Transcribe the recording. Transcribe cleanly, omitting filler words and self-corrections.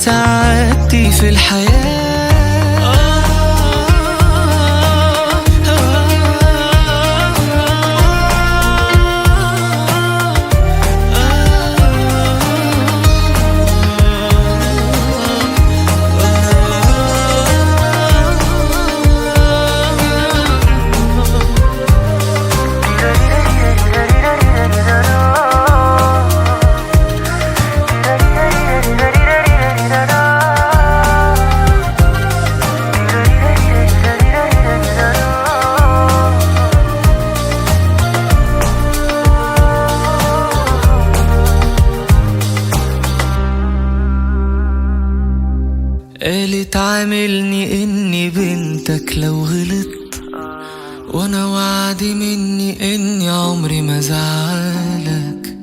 سعادتي في الحياة. قالت عاملني اني بنتك لو غلطت، وانا وعدي مني اني عمري ما زعلك.